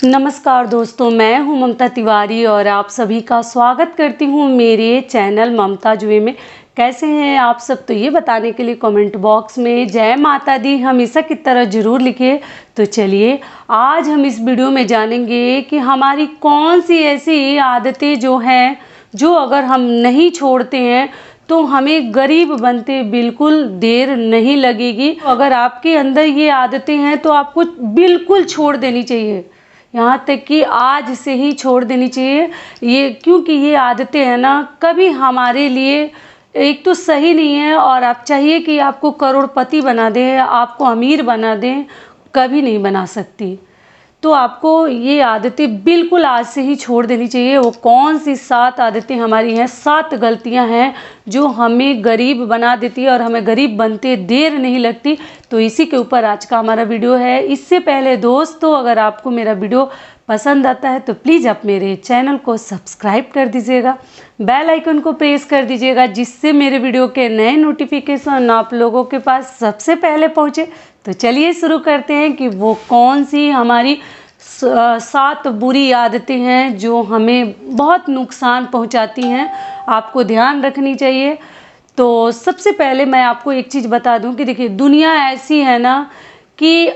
नमस्कार दोस्तों, मैं हूं ममता तिवारी और आप सभी का स्वागत करती हूं मेरे चैनल ममता जुए में। कैसे हैं आप सब? तो ये बताने के लिए कमेंट बॉक्स में जय माता दी हमेशा की तरह ज़रूर लिखिए। तो चलिए आज हम इस वीडियो में जानेंगे कि हमारी कौन सी ऐसी आदतें जो हैं जो अगर हम नहीं छोड़ते हैं तो हमें गरीब बनते बिल्कुल देर नहीं लगेगी। अगर आपके अंदर ये आदतें हैं तो आपको बिल्कुल छोड़ देनी चाहिए, यहाँ तक कि आज से ही छोड़ देनी चाहिए ये, क्योंकि ये आदतें हैं ना कभी हमारे लिए एक तो सही नहीं है। और आप चाहिए कि आपको करोड़पति बना दें, आपको अमीर बना दें, कभी नहीं बना सकती। तो आपको ये आदतें बिल्कुल आज से ही छोड़ देनी चाहिए। वो कौन सी 7 आदतें हमारी हैं, 7 गलतियां हैं जो हमें गरीब बना देती है और हमें गरीब बनते देर नहीं लगती। तो इसी के ऊपर आज का हमारा वीडियो है। इससे पहले दोस्तों, अगर आपको मेरा वीडियो पसंद आता है तो प्लीज़ आप मेरे चैनल को सब्सक्राइब कर दीजिएगा, बेल आइकन को प्रेस कर दीजिएगा, जिससे मेरे वीडियो के नए नोटिफिकेशन आप लोगों के पास सबसे पहले पहुँचे। तो चलिए शुरू करते हैं कि वो कौन सी हमारी 7 बुरी आदतें हैं जो हमें बहुत नुकसान पहुंचाती हैं, आपको ध्यान रखनी चाहिए। तो सबसे पहले मैं आपको एक चीज़ बता दूं कि देखिए, दुनिया ऐसी है ना कि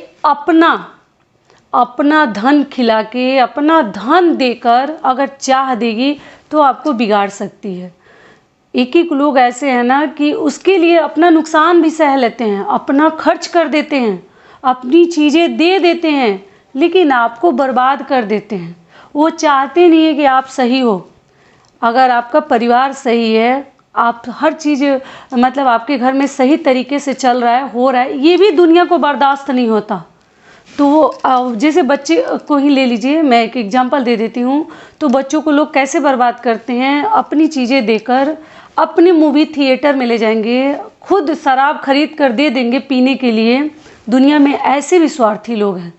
अपना धन खिला के, अपना धन देकर अगर चाह देगी तो आपको बिगाड़ सकती है। एक एक लोग ऐसे हैं ना कि उसके लिए अपना नुकसान भी सह लेते हैं, अपना खर्च कर देते हैं, अपनी चीज़ें दे देते हैं, लेकिन आपको बर्बाद कर देते हैं। वो चाहते नहीं है कि आप सही हो। अगर आपका परिवार सही है, आप हर चीज़ मतलब आपके घर में सही तरीके से चल रहा है, हो रहा है, ये भी दुनिया को बर्दाश्त नहीं होता। तो वो जैसे बच्चे को ही ले लीजिए, मैं एक एग्जांपल दे देती हूँ। तो बच्चों को लोग कैसे बर्बाद करते हैं? अपनी चीज़ें देकर अपने मूवी थिएटर में ले जाएंगे, खुद शराब खरीद कर दे देंगे पीने के लिए। दुनिया में ऐसे भी स्वार्थी लोग हैं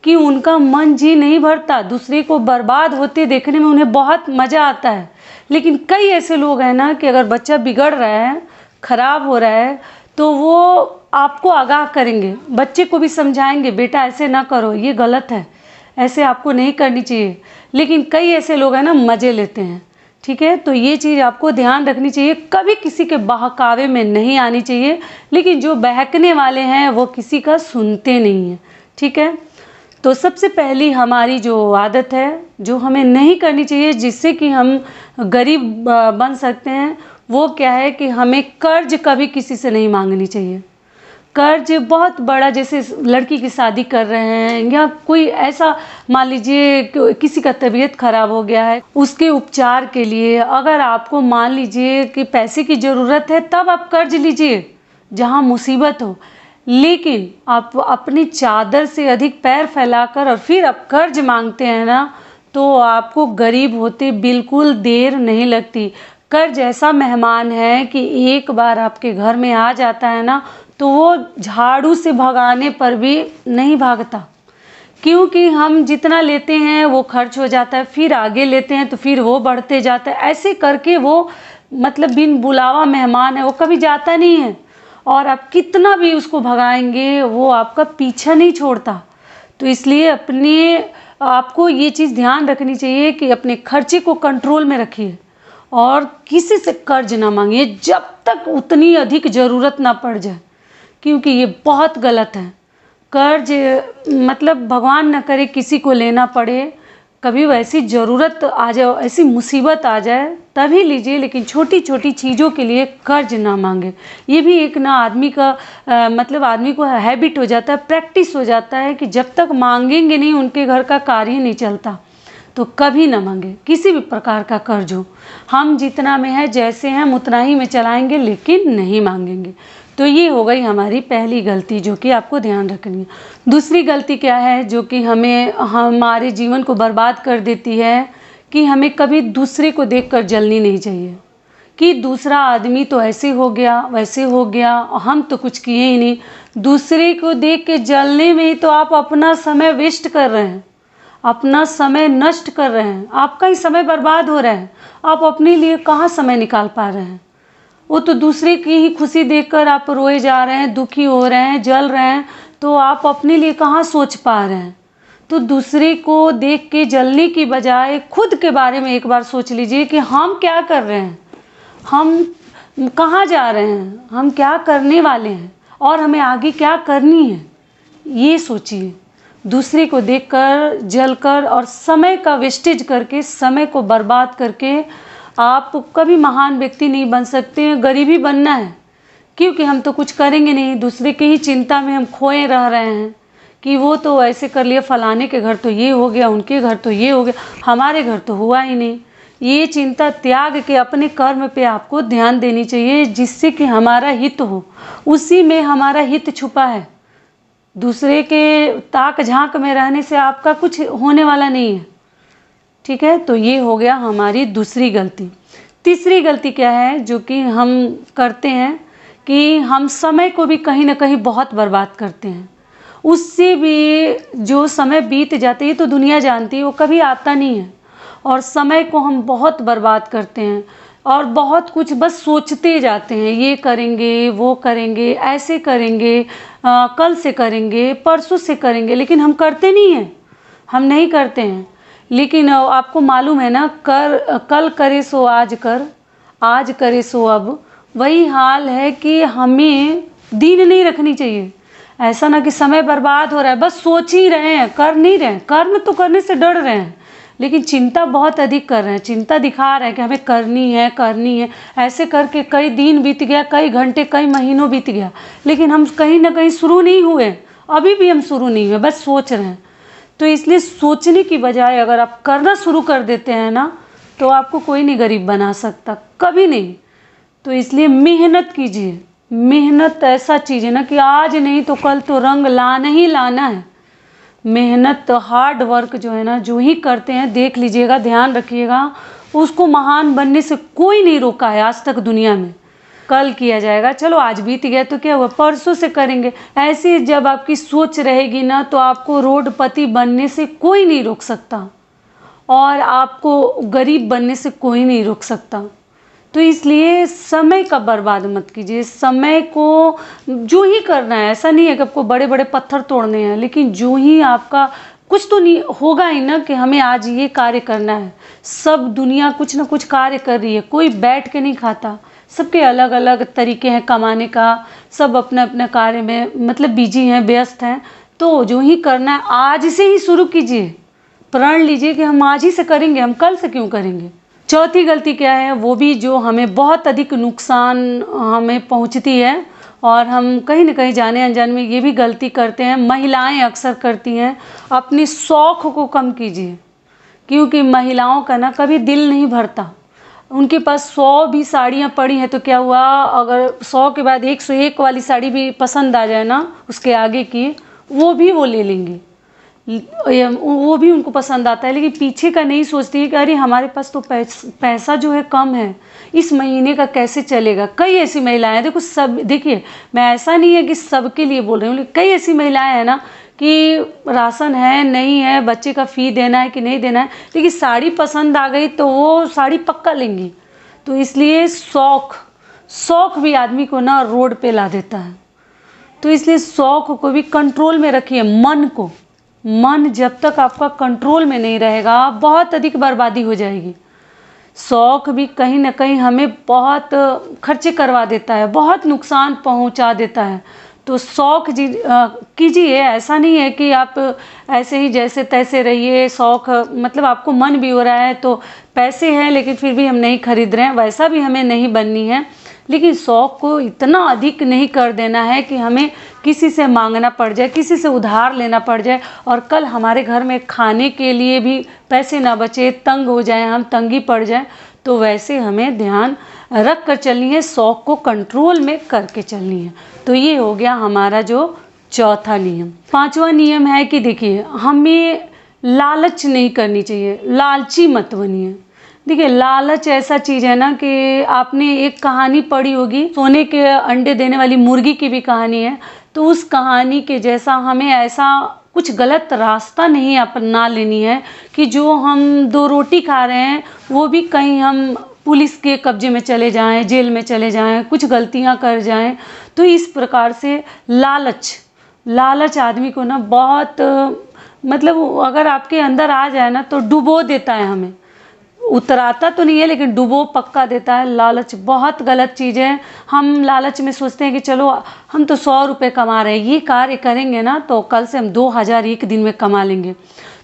कि उनका मन जी नहीं भरता, दूसरे को बर्बाद होते देखने में उन्हें बहुत मज़ा आता है। लेकिन कई ऐसे लोग हैं ना कि अगर बच्चा बिगड़ रहा है, ख़राब हो रहा है, तो वो आपको आगाह करेंगे, बच्चे को भी समझाएंगे, बेटा ऐसे ना करो, ये गलत है, ऐसे आपको नहीं करनी चाहिए। लेकिन कई ऐसे लोग हैं ना मज़े लेते हैं, ठीक है। तो ये चीज़ आपको ध्यान रखनी चाहिए, कभी किसी के बहकावे में नहीं आनी चाहिए। लेकिन जो बहकने वाले हैं वो किसी का सुनते नहीं हैं, ठीक है। तो सबसे पहली हमारी जो आदत है जो हमें नहीं करनी चाहिए, जिससे कि हम गरीब बन सकते हैं, वो क्या है कि हमें कर्ज कभी किसी से नहीं मांगनी चाहिए। कर्ज बहुत बड़ा, जैसे लड़की की शादी कर रहे हैं या कोई ऐसा, मान लीजिए किसी का तबीयत खराब हो गया है, उसके उपचार के लिए अगर आपको मान लीजिए कि पैसे की ज़रूरत है, तब आप कर्ज लीजिए जहाँ मुसीबत हो। लेकिन आप अपनी चादर से अधिक पैर फैलाकर और फिर आप कर्ज मांगते हैं ना, तो आपको गरीब होते बिल्कुल देर नहीं लगती। कर्ज ऐसा मेहमान है कि एक बार आपके घर में आ जाता है ना, तो वो झाड़ू से भगाने पर भी नहीं भागता, क्योंकि हम जितना लेते हैं वो खर्च हो जाता है, फिर आगे लेते हैं तो फिर वो बढ़ते जाता है। ऐसे करके वो मतलब बिन बुलावा मेहमान है, वो कभी जाता नहीं है। और आप कितना भी उसको भगाएंगे वो आपका पीछा नहीं छोड़ता। तो इसलिए आपको ये चीज़ ध्यान रखनी चाहिए कि अपने खर्चे को कंट्रोल में रखिए और किसी से कर्ज ना मांगिए जब तक उतनी अधिक ज़रूरत ना पड़ जाए, क्योंकि ये बहुत गलत है। कर्ज मतलब भगवान न करे किसी को लेना पड़े, कभी वैसी ज़रूरत आ जाए, ऐसी मुसीबत आ जाए तभी लीजिए, लेकिन छोटी छोटी चीज़ों के लिए कर्ज ना मांगे। ये भी एक ना आदमी का मतलब आदमी को हैबिट हो जाता है, प्रैक्टिस हो जाता है कि जब तक मांगेंगे नहीं उनके घर का कार्य ही नहीं चलता। तो कभी ना मांगे किसी भी प्रकार का कर्ज हो। हम जितना में है, जैसे हैं उतना ही में चलाएंगे, लेकिन नहीं मांगेंगे। तो ये हो गई हमारी पहली गलती जो कि आपको ध्यान रखनी है। दूसरी गलती क्या है जो कि हमारे जीवन को बर्बाद कर देती है, कि हमें कभी दूसरे को देखकर जलनी नहीं चाहिए कि दूसरा आदमी तो ऐसे हो गया, वैसे हो गया, हम तो कुछ किए ही नहीं। दूसरे को देख के जलने में ही तो आप अपना समय वेस्ट कर रहे हैं, अपना समय नष्ट कर रहे हैं, आपका ही समय बर्बाद हो रहा है। आप अपने लिए कहाँ समय निकाल पा रहे हैं? वो तो दूसरे की ही खुशी देखकर आप रोए जा रहे हैं, दुखी हो रहे हैं, जल रहे हैं, तो आप अपने लिए कहाँ सोच पा रहे हैं? तो दूसरे को देख के जलने की बजाय खुद के बारे में एक बार सोच लीजिए कि हम क्या कर रहे हैं, हम कहाँ जा रहे हैं, हम क्या करने वाले हैं और हमें आगे क्या करनी है, ये सोचिए। दूसरे को देखकर जलकर और समय का वेस्टेज करके, समय को बर्बाद करके आप कभी महान व्यक्ति नहीं बन सकते हैं। गरीबी बनना है क्योंकि हम तो कुछ करेंगे नहीं, दूसरे की ही चिंता में हम खोए रह रहे हैं कि वो तो ऐसे कर लिया, फलाने के घर तो ये हो गया, उनके घर तो ये हो गया, हमारे घर तो हुआ ही नहीं। ये चिंता त्याग के अपने कर्म पे आपको ध्यान देनी चाहिए, जिससे कि हमारा हित हो। उसी में हमारा हित छुपा है। दूसरे के ताक झांक में रहने से आपका कुछ होने वाला नहीं है। ठीक है, तो ये हो गया हमारी दूसरी गलती। तीसरी गलती क्या है जो कि हम करते हैं कि हम समय को भी कहीं ना कहीं बहुत बर्बाद करते हैं। उससे भी जो समय बीत जाते हैं, तो दुनिया जानती है, वो कभी आता नहीं है। और समय को हम बहुत बर्बाद करते हैं और बहुत कुछ बस सोचते जाते हैं, ये करेंगे, वो करेंगे, ऐसे करेंगे, कल से करेंगे, परसों से करेंगे, लेकिन हम करते नहीं हैं, हम नहीं करते हैं। लेकिन आपको मालूम है ना, कल करे सो आज कर, आज करे सो अब। वही हाल है कि हमें दीन नहीं रखनी चाहिए। ऐसा ना कि समय बर्बाद हो रहा है, बस सोच ही रहे हैं, कर नहीं रहे हैं। कर्म तो करने से डर रहे हैं, लेकिन चिंता बहुत अधिक कर रहे हैं, चिंता दिखा रहे हैं कि हमें करनी है, करनी है। ऐसे करके कई दिन बीत गया, कई घंटे, कई महीनों बीत गया, लेकिन हम कहीं ना कहीं शुरू नहीं हुए। अभी भी हम शुरू नहीं हुए, बस सोच रहे हैं। तो इसलिए सोचने की बजाय अगर आप करना शुरू कर देते हैं ना, तो आपको कोई नहीं गरीब बना सकता, कभी नहीं। तो इसलिए मेहनत कीजिए। मेहनत ऐसा चीज़ है ना कि आज नहीं तो कल तो रंग लाना ही लाना है। मेहनत, हार्ड वर्क जो है ना, जो ही करते हैं, देख लीजिएगा, ध्यान रखिएगा, उसको महान बनने से कोई नहीं रोका है आज तक दुनिया में। कल किया जाएगा, चलो आज बीत गया तो क्या हुआ, परसों से करेंगे। ऐसी जब आपकी सोच रहेगी ना, तो आपको रोडपति बनने से कोई नहीं रोक सकता और आपको गरीब बनने से कोई नहीं रोक सकता। तो इसलिए समय का बर्बाद मत कीजिए। समय को जो ही करना है, ऐसा नहीं है कि आपको बड़े बड़े पत्थर तोड़ने हैं, लेकिन जो ही आपका कुछ तो नहीं होगा ही ना कि हमें आज ये कार्य करना है। सब दुनिया कुछ ना कुछ कार्य कर रही है, कोई बैठ के नहीं खाता, सबके अलग अलग तरीके हैं कमाने का, सब अपने अपने कार्य में मतलब बिजी हैं, व्यस्त हैं। तो जो ही करना है आज से ही शुरू कीजिए, प्रण लीजिए कि हम आज ही से करेंगे, हम कल से क्यों करेंगे। चौथी गलती क्या है, वो भी जो हमें बहुत अधिक नुकसान हमें पहुंचती है और हम कहीं ना कहीं जाने अनजाने में ये भी गलती करते हैं, महिलाएं अक्सर करती हैं, अपने शौक़ को कम कीजिए। क्योंकि महिलाओं का ना कभी दिल नहीं भरता। उनके पास 100 भी साड़ियाँ पड़ी हैं तो क्या हुआ, अगर 100 के बाद 101 वाली साड़ी भी पसंद आ जाए ना, उसके आगे की, वो भी वो ले लेंगी, वो भी उनको पसंद आता है, लेकिन पीछे का नहीं सोचती है कि अरे हमारे पास तो पैसा जो है कम है, इस महीने का कैसे चलेगा। कई ऐसी महिलाएं हैं, देखो सब, देखिए मैं ऐसा नहीं है कि सबके लिए बोल रही हूँ, लेकिन कई ऐसी महिलाएं हैं ना कि राशन है नहीं है, बच्चे का फ़ी देना है कि नहीं देना है, लेकिन साड़ी पसंद आ गई तो वो साड़ी पक्का लेंगी। तो इसलिए शौक़ भी आदमी को ना रोड पे ला देता है। तो इसलिए शौक़ को भी कंट्रोल में रखिए। मन जब तक आपका कंट्रोल में नहीं रहेगा, बहुत अधिक बर्बादी हो जाएगी। शौक़ भी कहीं ना कहीं हमें बहुत खर्चे करवा देता है, बहुत नुकसान पहुंचा देता है। तो शौक़ कीजिए, ऐसा नहीं है कि आप ऐसे ही जैसे तैसे रहिए। शौक़ मतलब आपको मन भी हो रहा है तो पैसे हैं लेकिन फिर भी हम नहीं खरीद रहे हैं, वैसा भी हमें नहीं बननी है। लेकिन शौक़ को इतना अधिक नहीं कर देना है कि हमें किसी से मांगना पड़ जाए, किसी से उधार लेना पड़ जाए और कल हमारे घर में खाने के लिए भी पैसे ना बचे, तंग हो जाए, हम तंगी पड़ जाए। तो वैसे हमें ध्यान रख कर चलनी है, शौक़ को कंट्रोल में करके चलनी है। तो ये हो गया हमारा जो चौथा नियम। पांचवा नियम है कि देखिए, हमें लालच नहीं करनी चाहिए, लालची मत बनिए। देखिए, लालच ऐसा चीज़ है ना कि आपने एक कहानी पढ़ी होगी, सोने के अंडे देने वाली मुर्गी की भी कहानी है। तो उस कहानी के जैसा हमें ऐसा कुछ गलत रास्ता नहीं अपना लेनी है कि जो हम 2 रोटी खा रहे हैं वो भी कहीं हम पुलिस के कब्जे में चले जाएं, जेल में चले जाएं, कुछ गलतियां कर जाएं। तो इस प्रकार से लालच आदमी को ना बहुत मतलब अगर आपके अंदर आ जाए ना तो डुबो देता है हमें, उतराता तो नहीं है लेकिन डुबो पक्का देता है। लालच बहुत गलत चीज़ है। हम लालच में सोचते हैं कि चलो हम तो 100 रुपये कमा रहे हैं, ये कार्य करेंगे ना तो कल से हम 2000 एक दिन में कमा लेंगे।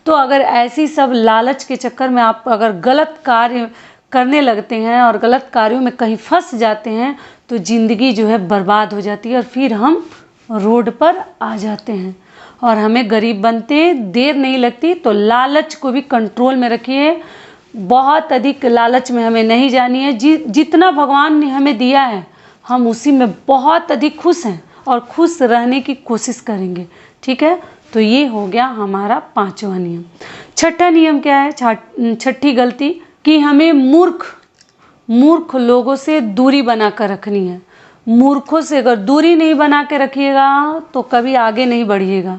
तो अगर ऐसी सब लालच के चक्कर में आप अगर गलत कार्य करने लगते हैं और गलत कार्यों में कहीं फंस जाते हैं तो ज़िंदगी जो है बर्बाद हो जाती है और फिर हम रोड पर आ जाते हैं और हमें गरीब बनते देर नहीं लगती। तो लालच को भी कंट्रोल में रखिए, बहुत अधिक लालच में हमें नहीं जानी है। जितना भगवान ने हमें दिया है हम उसी में बहुत अधिक खुश हैं और खुश रहने की कोशिश करेंगे, ठीक है। तो ये हो गया हमारा 5वां नियम। छठा नियम क्या है, छठी गलती कि हमें मूर्ख लोगों से दूरी बना कर रखनी है। मूर्खों से अगर दूरी नहीं बना के रखिएगा तो कभी आगे नहीं बढ़िएगा,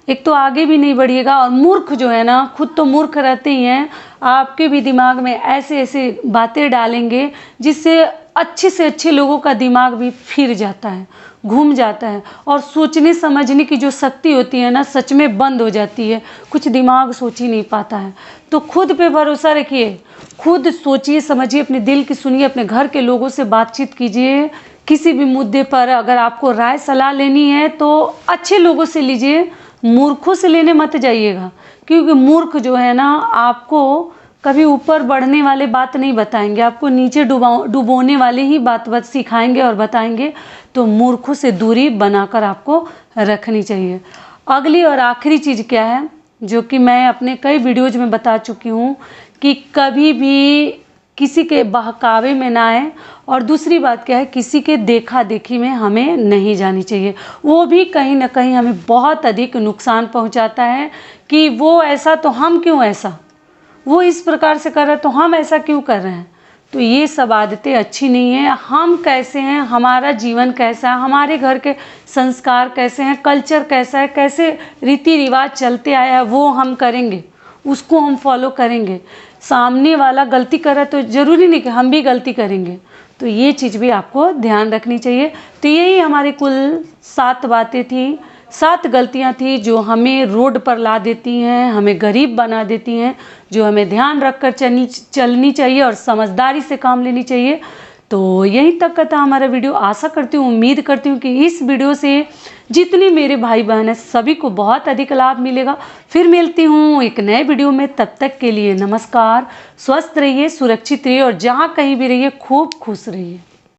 एक तो आगे भी नहीं बढ़िएगा और मूर्ख जो है ना खुद तो मूर्ख रहते ही हैं, आपके भी दिमाग में ऐसे ऐसे बातें डालेंगे जिससे अच्छे से अच्छे लोगों का दिमाग भी फिर जाता है, घूम जाता है और सोचने समझने की जो शक्ति होती है ना सच में बंद हो जाती है, कुछ दिमाग सोच ही नहीं पाता है। तो खुद पे भरोसा रखिए, खुद सोचिए समझिए, अपने दिल की सुनिए, अपने घर के लोगों से बातचीत कीजिए। किसी भी मुद्दे पर अगर आपको राय सलाह लेनी है तो अच्छे लोगों से लीजिए, मूर्खों से लेने मत जाइएगा, क्योंकि मूर्ख जो है ना आपको कभी ऊपर बढ़ने वाले बात नहीं बताएंगे, आपको नीचे डुबोने वाले ही बात सिखाएंगे और बताएंगे। तो मूर्खों से दूरी बनाकर आपको रखनी चाहिए। अगली और आखिरी चीज़ क्या है जो कि मैं अपने कई वीडियोज में बता चुकी हूँ कि कभी भी किसी के बहकावे में ना आए, और दूसरी बात क्या है, किसी के देखा देखी में हमें नहीं जानी चाहिए। वो भी कहीं ना कहीं हमें बहुत अधिक नुकसान पहुंचाता है कि वो ऐसा तो हम क्यों ऐसा, वो इस प्रकार से कर रहे तो हम ऐसा क्यों कर रहे हैं। तो ये सब आदतें अच्छी नहीं है। हम कैसे हैं, हमारा जीवन कैसा है, हमारे घर के संस्कार कैसे हैं, कल्चर कैसा है, कैसे रीति रिवाज चलते आया है वो हम करेंगे, उसको हम फॉलो करेंगे। सामने वाला गलती कर रहा है तो ज़रूरी नहीं कि हम भी गलती करेंगे। तो ये चीज़ भी आपको ध्यान रखनी चाहिए। तो यही हमारी कुल 7 बातें थी, 7 गलतियां थी जो हमें रोड पर ला देती हैं, हमें गरीब बना देती हैं, जो हमें ध्यान रखकर चलनी चाहिए और समझदारी से काम लेनी चाहिए। तो यहीं तक का था हमारा वीडियो। आशा करती हूँ, उम्मीद करती हूँ कि इस वीडियो से जितनी मेरे भाई बहन हैं सभी को बहुत अधिक लाभ मिलेगा। फिर मिलती हूँ एक नए वीडियो में, तब तक के लिए नमस्कार। स्वस्थ रहिए, सुरक्षित रहिए और जहाँ कहीं भी रहिए खूब खुश रहिए।